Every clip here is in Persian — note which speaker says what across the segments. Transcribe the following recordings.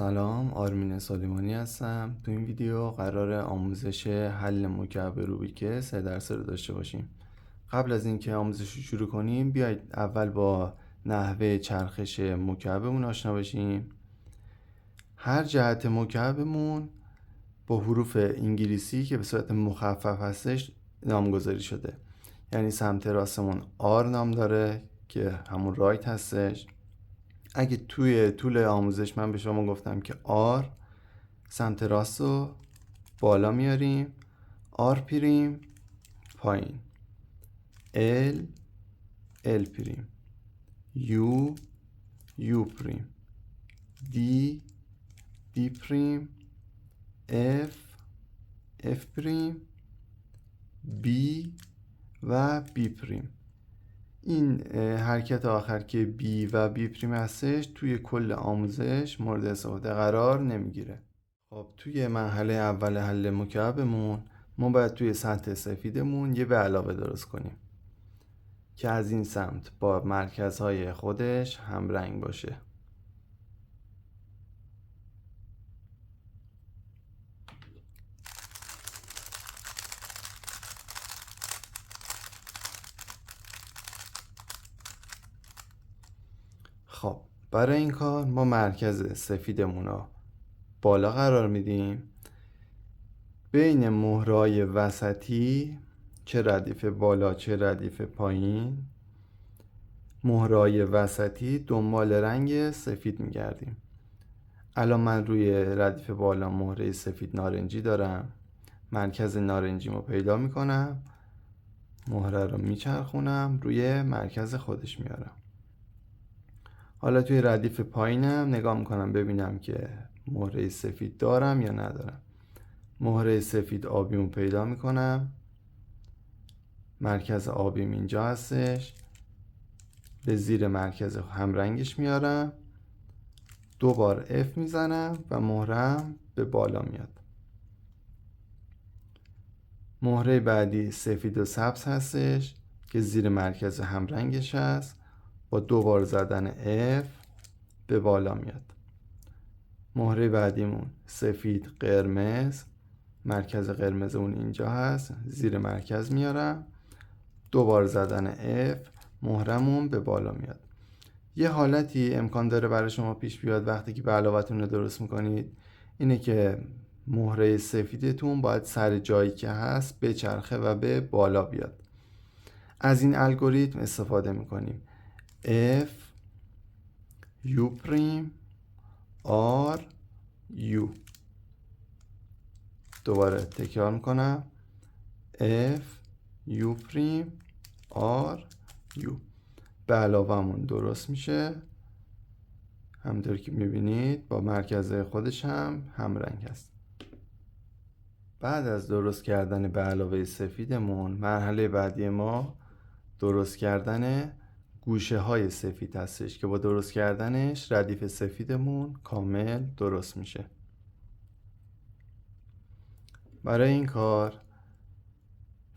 Speaker 1: سلام، آرمین سلیمانی هستم. تو این ویدیو قرار آموزش حل مکعب روبیک 3 درصد رو داشته باشیم. قبل از اینکه آموزش رو شروع کنیم بیایید اول با نحوه چرخش مکعبمون آشنا بشیم. هر جهت مکعبمون با حروف انگلیسی که به صورت مخفف هستش نامگذاری شده. یعنی سمت راستمون آر نام داره که همون رایت هستش. اگه توی طول آموزش من به شما گفتم که آر سمت راست رو بالا میاریم، آر پریم پایین، ال پریم، یو پریم، دی پریم، اف پریم، بی و بی پریم. این حرکت آخر که بی و بی پریم هستش توی کل آموزش مورد استفاده قرار نمیگیره. خب توی مرحله اول حل مکعبمون ما باید توی سطح سفیدمون یه به علاوه درست کنیم که از این سمت با مرکزهای خودش همرنگ باشه. خب برای این کار ما مرکز سفیدمون رو بالا قرار میدیم، بین مهرهای وسطی چه ردیف بالا چه ردیف پایین مهرهای وسطی دنبال رنگ سفید میگردیم. الان من روی ردیف بالا مهره سفید نارنجی دارم، مرکز نارنجیمو پیدا میکنم، مهره رو میچرخونم روی مرکز خودش میارم. حالا توی ردیف پایینم نگاه میکنم ببینم که مهره سفید دارم یا ندارم. مهره سفید آبیمو پیدا میکنم، مرکز آبیم اینجا هستش، به زیر مرکز همرنگش میارم، 2 بار F میزنم و مهرم به بالا میاد. مهره بعدی سفید و سبز هستش که زیر مرکز همرنگش هست، با 2 بار زدن F به بالا میاد. مهره بعدیمون سفید قرمز، مرکز قرمز اون اینجا هست، زیر مرکز میارم، 2 بار زدن F مهرمون به بالا میاد. یه حالتی امکان داره برای شما پیش بیاد وقتی که به علاوتون رو درست میکنید، اینه که مهره سفیدتون باید سر جایی که هست بچرخه و به بالا بیاد. از این الگوریتم استفاده میکنیم. F U پریم R U. دوباره تکرار میکنم. F U پریم R U. به علاوه‌مون درست میشه، همونطور که میبینید با مرکز خودش هم همرنگ هست. بعد از درست کردن به علاوه سفیدمون مرحله بعدی ما درست کردن گوشه های سفید هستش که با درست کردنش ردیف سفیدمون کامل درست میشه. برای این کار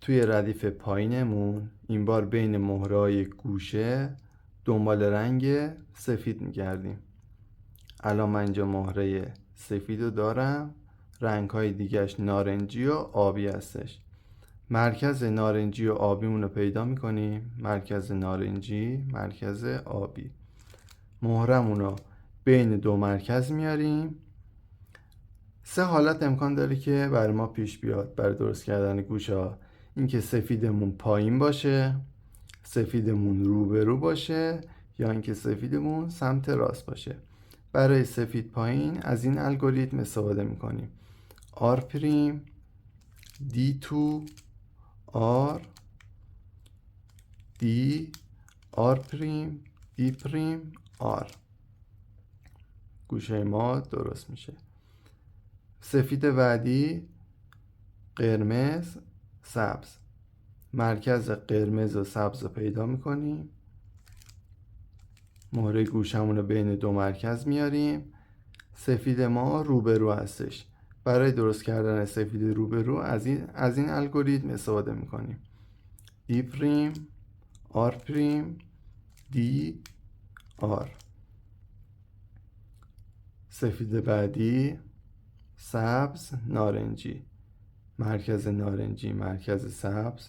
Speaker 1: توی ردیف پایینمون این بار بین مهرهای گوشه دنبال رنگ سفید میگردیم. الان من اینجا مهره سفید رو دارم، رنگ های دیگهش نارنجی و آبی هستش. مرکز نارنجی و آبیمون رو پیدا میکنیم، مرکز نارنجی مرکز آبی، مهرمون رو بین 2 مرکز میاریم. 3 حالت امکان داره که برای ما پیش بیاد برای درست کردن گوشه ها. این که سفیدمون پایین باشه، سفیدمون روبرو باشه، یا اینکه سفیدمون سمت راست باشه. برای سفید پایین از این الگوریتم استفاده میکنیم. R پریم D2 R D R پریم D پریم R. گوشه ما درست میشه. سفید بعدی قرمز سبز، مرکز قرمز و سبز رو پیدا میکنیم، مهره گوشمون رو بین 2 مرکز میاریم. سفید ما روبرو هستش، برای درست کردن سفید روبرو از این الگوریتم استفاده میکنیم. D پریم R پریم D R. سفید بعدی سبز نارنجی، مرکز نارنجی مرکز سبز،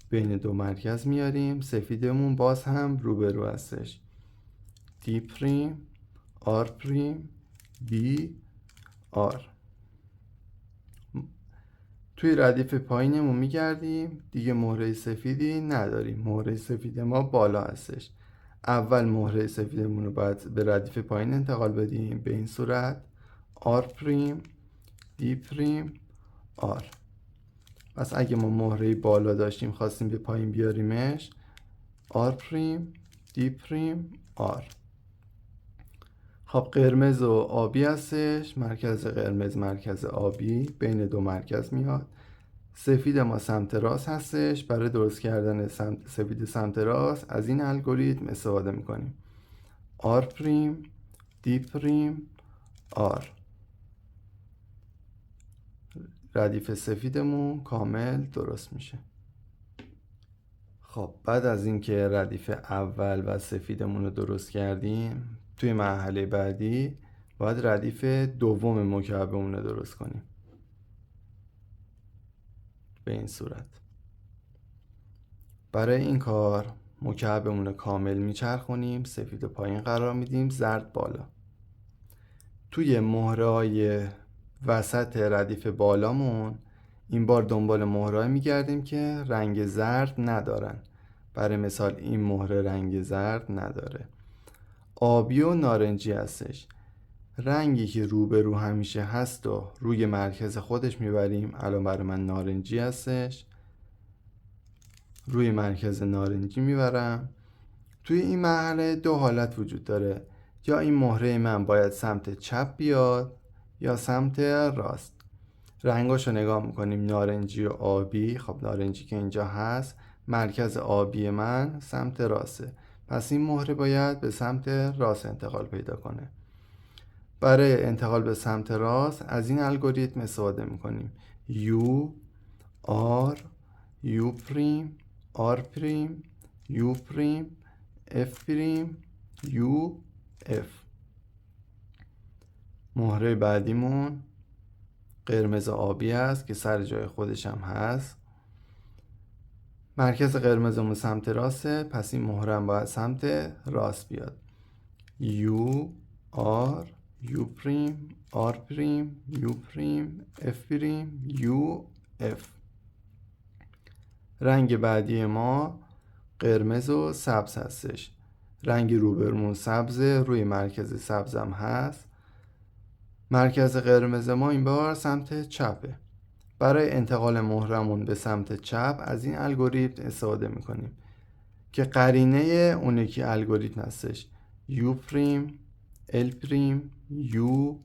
Speaker 1: بین دو مرکز میاریم. سفیدمون باز هم روبرو هستش. دی پریم آر پریم بی آر. توی ردیف پایینمون میگردیم، دیگه مهره سفیدی نداریم. مهره سفید ما بالا هستش. اول مهره سفیدمون رو باید به ردیف پایین انتقال بدیم، به این صورت آر پریم دی پریم آر. پس اگه ما مهره بالا داشتیم خواستیم به پایین بیاریمش، آر پریم دی پریم آر. خب قرمز و آبی هستش، مرکز قرمز مرکز آبی، بین دو مرکز میاد. سفید ما سمت راست هستش، برای درست کردن سفید سمت راست از این الگوریتم استفاده میکنیم. آر پریم دی پریم آر. ردیف سفیدمون کامل درست میشه. خب بعد از اینکه ردیف اول و سفیدمون رو درست کردیم، توی مرحله بعدی باید ردیف دوم مکعبمون رو درست کنیم به این صورت. برای این کار مکعبمون رو کامل میچرخونیم، سفید پایین قرار میدیم، زرد بالا. توی مهره‌های وسط ردیف بالامون این بار دنبال مهره‌ای میگردیم که رنگ زرد ندارن. برای مثال این مهره رنگ زرد نداره، آبی و نارنجی هستش. رنگی که روبرو همیشه هست و روی مرکز خودش میبریم. الان برای من نارنجی هستش، روی مرکز نارنجی میبرم. توی این مرحله دو حالت وجود داره، یا این مهره من باید سمت چپ بیاد یا سمت راست. رنگاشو نگاه میکنیم، نارنجی و آبی. خب نارنجی که اینجا هست، مرکز آبی من سمت راسته، پس این مهره باید به سمت راست انتقال پیدا کنه. برای انتقال به سمت راست از این الگوریتم استفاده میکنیم. یو آر یو پریم آر پریم یو پریم اف پریم یو اف. مهره بعدیمون قرمز آبی است که سر جای خودش هم هست. مرکز قرمزمون سمت راسته، پس این مهره هم باید سمت راست بیاد. یو آر یو پریم آر پریم یو پریم اف پریم یو اف. رنگ بعدی ما قرمز و سبز هستش. رنگ روبرمون سبزه، روی مرکز سبزم هست. مرکز قرمز ما این بار سمت چپه. برای انتقال مهرمون به سمت چپ از این الگوریتم استفاده میکنیم که قرینه اون یکی الگوریتم هستش. یو پریم ال پریم یو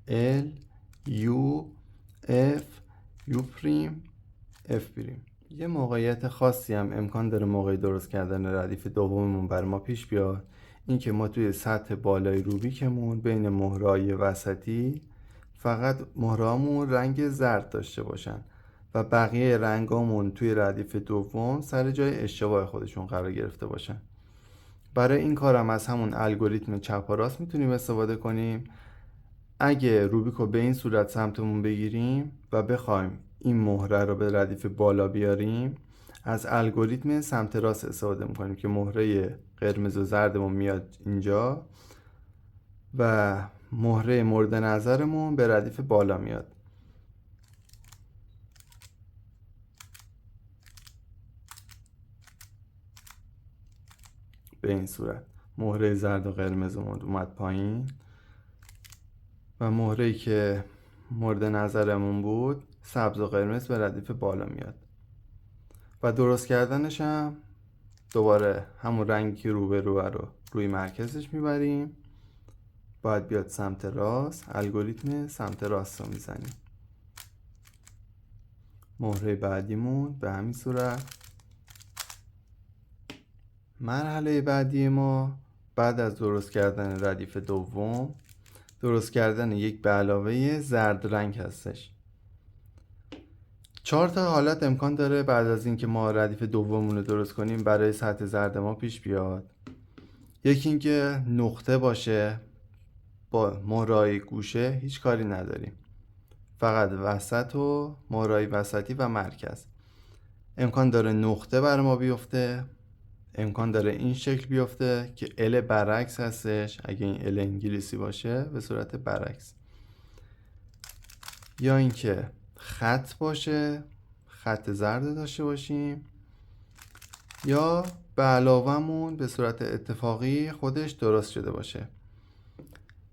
Speaker 1: ال یو اف یو پریم اف پریم. یه موقعیت خاصی هم امکان داره موقع درست کردن ردیف دوممون بر ما پیش بیاد، این که ما توی سطح بالای روبیکمون بین مهره‌های وسطی فقط مهره‌هامون رنگ زرد داشته باشن و بقیه رنگامون توی ردیف دوم سر جای اشتباه خودشون قرار گرفته باشن. برای این کارم از همون الگوریتم چپ و راست میتونیم استفاده کنیم. اگه روبیک رو به این صورت سمتمون بگیریم و بخوایم این مهره رو به ردیف بالا بیاریم، از الگوریتم سمت راست استفاده میکنیم که مهره قرمز و زردمون میاد اینجا و مهره مورد نظرمون به ردیف بالا میاد. به این صورت مهره زرد و قرمزمون اومد پایین و مهره‌ای که مورد نظرمون بود سبز و قرمز به ردیف بالا میاد. و درست کردنش هم دوباره همون رنگی که روبرو رو روی مرکزش میبریم، باید بیاد سمت راست، الگوریتم سمت راست رو میزنیم. مهره بعدیمون به همین صورت. مرحله بعدی ما بعد از درست کردن ردیف دوم، درست کردن یک به علاوه زرد رنگ هستش. 4 تا حالت امکان داره بعد از اینکه ما ردیف دوممون رو درست کنیم برای سطح زرد ما پیش بیاد. یکی اینکه نقطه باشه با مهرهای گوشه هیچ کاری نداریم، فقط وسط و مهرهای وسطی و مرکز. امکان داره نقطه بر ما بیفته، امکان داره این شکل بیفته که ال برعکس هستش، اگه این ال انگلیسی باشه به صورت برعکس، یا اینکه خط باشه، خط زرد داشته باشیم، یا به علاوه‌مون به صورت اتفاقی خودش درست شده باشه.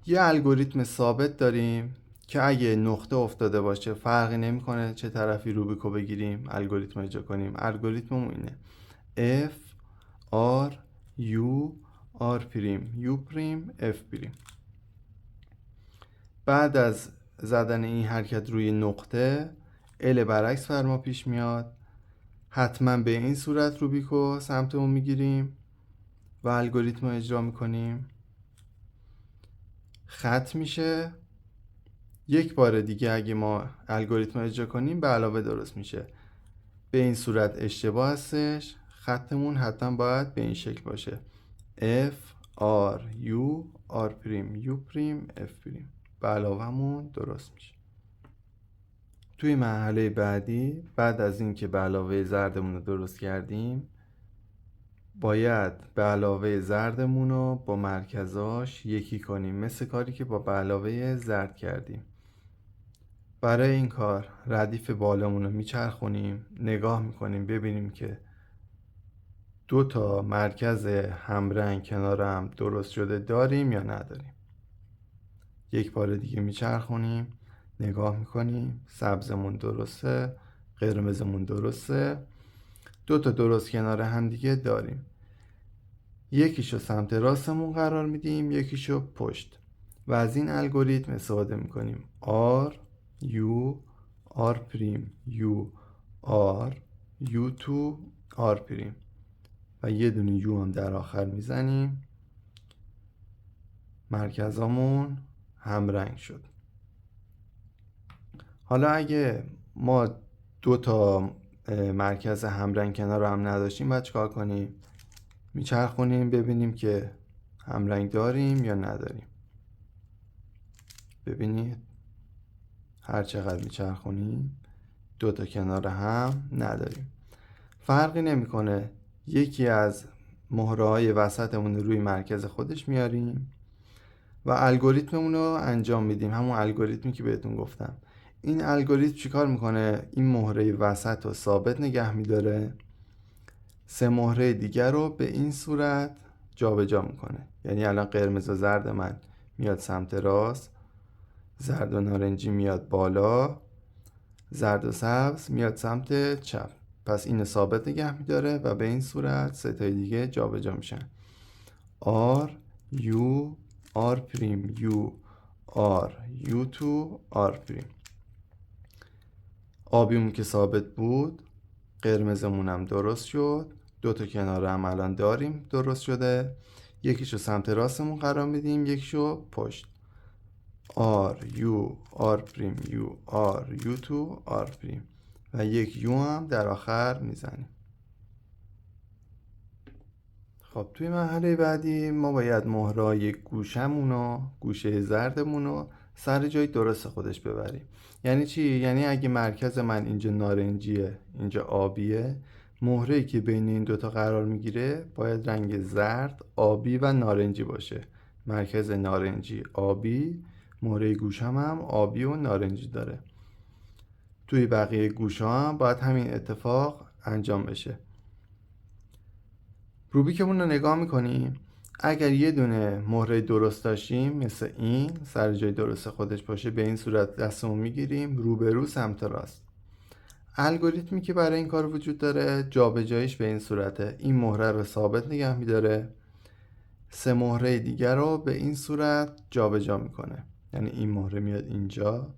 Speaker 1: یه الگوریتم ثابت داریم که اگه نقطه افتاده باشه فرقی نمیکنه چه طرفی روبیکو بگیریم الگوریتم اجرا کنیم. الگوریتممون اینه F R U R پریم U پریم F پریم. بعد از زدن این حرکت روی نقطه ال برعکس بر ما پیش میاد، حتما به این صورت روبیکو سمتمون میگیریم و الگوریتم رو اجرا میکنیم، خط میشه. یک بار دیگه اگه ما الگوریتم اجرا کنیم به علاوه درست میشه. به این صورت اشتباه هستش، خطمون حتما باید به این شکل باشه F R U R پریم U پریم F پریم، به علاوه‌مون درست میشه. توی مرحله بعدی بعد از اینکه به علاوه زردمون رو درست کردیم، باید به علاوه زردمون رو با مرکزاش یکی کنیم، مثل کاری که با به علاوه زرد کردیم. برای این کار ردیف بالامون رو میچرخونیم، نگاه میکنیم ببینیم که دو تا مرکز همرنگ کنار هم درست شده داریم یا نداریم. یک بار دیگه میچرخونیم، نگاه میکنیم سبزمون درسته، قرمزمون درسته، دو تا درست کنار هم دیگه داریم. یکیشو سمت راستمون قرار میدیم، یکیشو پشت و از این الگوریتم استفاده میکنیم R U R پریم U R U2 R پریم و یه دونه یو هم در آخر میزنیم. مرکزامون همرنگ شد. حالا اگه ما دو تا مرکز همرنگ کنار هم نداشتیم باید چیکار کنیم؟ میچرخونیم ببینیم که همرنگ داریم یا نداریم. ببینید هر چقدر میچرخونیم دو تا کنار هم نداریم. فرقی نمیکنه، یکی از مهره‌های وسطمون رو روی مرکز خودش میاریم و الگوریتممون رو انجام میدیم، همون الگوریتمی که بهتون گفتم. این الگوریتم چیکار میکنه؟ این مهره وسط رو ثابت نگه میداره، سه مهره دیگر رو به این صورت جابجا میکنه. یعنی الان قرمز و زرد من میاد سمت راست، زرد و نارنجی میاد بالا، زرد و سبز میاد سمت چپ. پس اینو ثابت نگه میداره و به این صورت سه تای دیگه جابجا میشن. R U R پریم U R U2 R پریم. آبیمون که ثابت بود، قرمزمون هم درست شد، دو تا کنار هم الان داریم درست شده. یکیشو سمت راستمون قرار میدیم، یکیشو پشت R U R پریم U R U2 R پریم و یک یو هم در آخر میزنیم. خب توی مرحله بعدی ما باید مهرهای گوشمون و گوشه زردمون رو سر جای درست خودش ببریم. یعنی چی؟ یعنی اگه مرکز من اینجا نارنجیه اینجا آبیه، مهره‌ای که بین این دوتا قرار میگیره باید رنگ زرد، آبی و نارنجی باشه. مرکز نارنجی آبی، مهره گوشم هم آبی و نارنجی داره. توی بقیه گوشا هم باید همین اتفاق انجام بشه. روبیکمون رو نگاه میکنیم، اگر یه دونه مهره درست داشتیم مثل این سر جای درست خودش باشه، به این صورت دستمون میگیریم روبرو سمت راست. الگوریتمی که برای این کار وجود داره جابجاییش به این صورته، این مهره رو ثابت نگه میداره، سه مهره دیگر رو به این صورت جابجا میکنه. یعنی این مهره میاد اینجا،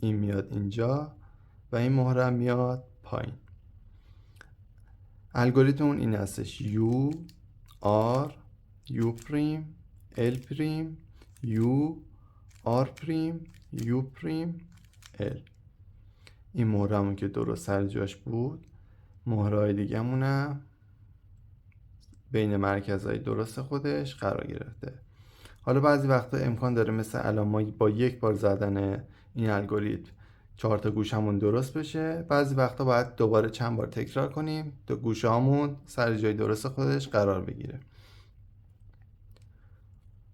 Speaker 1: این میاد اینجا و این مهره میاد پایین. الگوریتمون این هستش U R U پریم L پریم U R پریم U پریم L. این مهرمون که درست سر جاش بود، مهرهای دیگه مونم بین مرکزهای درست خودش قرار گرفته. حالا بعضی وقتا امکان داره مثل الان ما با یک بار زدن این الگوریتم 4 تا گوشمون درست بشه. بعضی وقتا باید دوباره چند بار تکرار کنیم تا گوشهامون سر جای درست خودش قرار بگیره.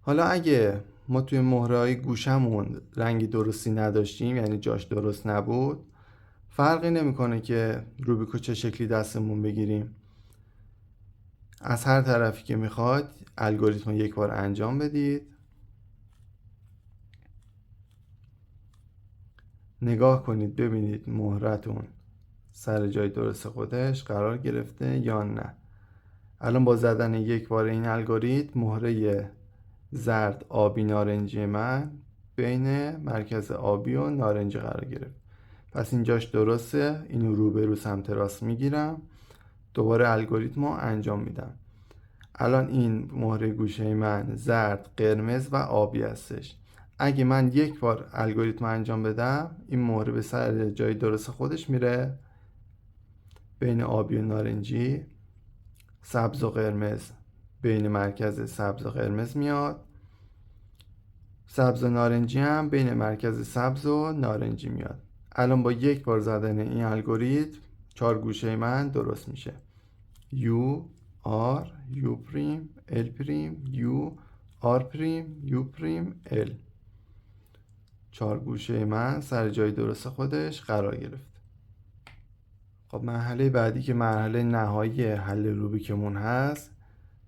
Speaker 1: حالا اگه ما توی مهره‌های گوشمون رنگی درستی نداشتیم، یعنی جاش درست نبود، فرقی نمیکنه که روبیکو چه شکلی دستمون بگیریم. از هر طرفی که میخواد الگوریتم رو یک بار انجام بدید. نگاه کنید ببینید مهرتون سر جای درست خودش قرار گرفته یا نه. الان با زدن یک بار این الگوریتم مهره زرد آبی نارنجی من بین مرکز آبی و نارنجی قرار گرفت. پس اینجاش درسته، اینو روبرو سمت راست میگیرم، دوباره الگوریتم رو انجام میدم. الان این مهره گوشه من زرد، قرمز و آبی هستش. اگه من یک بار الگوریتم انجام بدم این مهره به سر جای درست خودش میره، بین آبی و نارنجی، سبز و قرمز بین مرکز سبز و قرمز میاد، سبز و نارنجی هم بین مرکز سبز و نارنجی میاد. الان با یک بار زدن این الگوریتم 4 گوشه من درست میشه. U R U پریم L پریم U R پریم U پریم L. 4 گوشه من سر جای درست خودش قرار گرفت. خب مرحله بعدی که مرحله نهایی حل روبیکمون هست،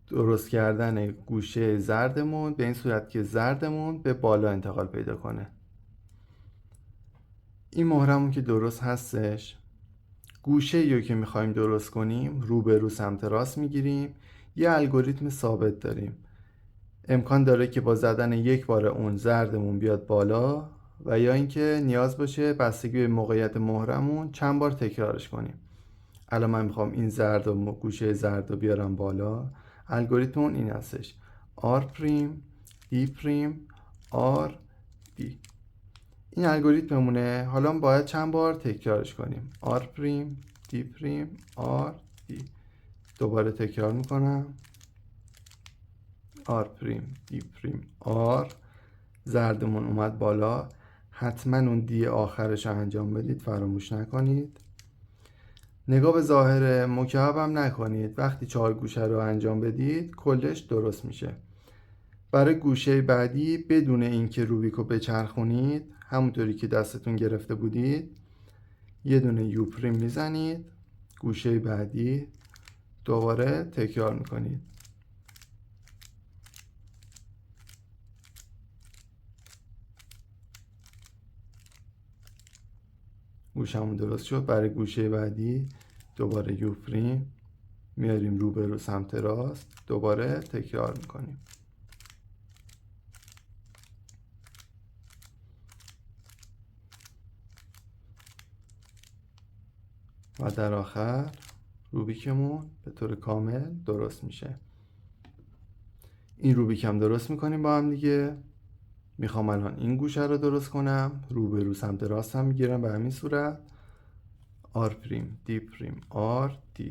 Speaker 1: درست کردن گوشه زردمون به این صورت که زردمون به بالا انتقال پیدا کنه. این مهرمون که درست هستش، گوشه رو که میخوایم درست کنیم روبرو سمت راست میگیریم. یه الگوریتم ثابت داریم، امکان داره که با زدن یک بار اون زردمون بیاد بالا و یا اینکه نیاز باشه بستگی به موقعیت مهرمون چند بار تکرارش کنیم. الان من میخوام این زرد و گوشه زرد رو بیارم بالا. الگوریتم اون این هستش R پریم D پریم R D. این الگوریتممونه. حالا باید چند بار تکرارش کنیم. R پریم D پریم R D. دوباره تکرار میکنم. R پریم D پریم R. زردمون اومد بالا. حتما اون دی آخرش انجام بدید، فراموش نکنید. نگاه به ظاهر مکعب هم نکنید. وقتی 4 گوشه رو انجام بدید کلش درست میشه. برای گوشه بعدی بدون اینکه روبیکو بچرخونید، همونطوری که دستتون گرفته بودید یه دونه یو پریم میزنید، گوشه بعدی دوباره تکرار میکنید. گوشمون درست شد. برای گوشه بعدی دوباره یو پریم میاریم روبرو سمت راست، دوباره تکرار میکنیم. و در آخر روبیکمون به طور کامل درست میشه. این روبیکم درست میکنیم با هم دیگه. میخوام الان این گوشه رو درست کنم، روبرو سمت راست هم میگیرم به همین صورت. R پریم D پریم R D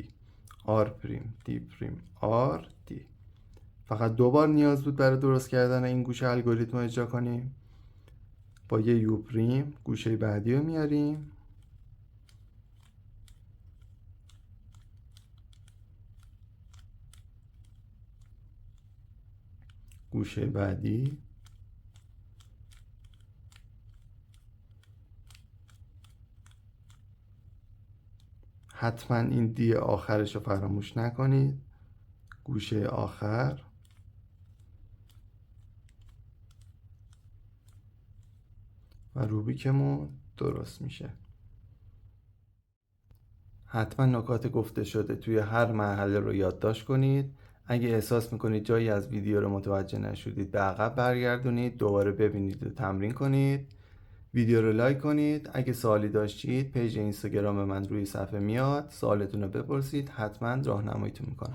Speaker 1: R پریم D پریم R D. فقط 2 بار نیاز بود برای درست کردن این گوشه الگوریتم رو اجرا کنیم. با یه یو پریم گوشه بعدی رو میاریم، گوشه بعدی، حتما این دی آخرش رو فراموش نکنید، گوشه آخر، و روبیکمون درست میشه. حتما نکات گفته شده توی هر مرحله رو یادداشت کنید. اگه احساس میکنید جایی از ویدیو رو متوجه نشدید به عقب برگردونید، دوباره ببینید و تمرین کنید. ویدیو رو لایک کنید. اگه سوالی داشتید پیج اینستاگرام من روی صفحه میاد، سوالتون رو بپرسید، حتما راهنماییتون میکنم.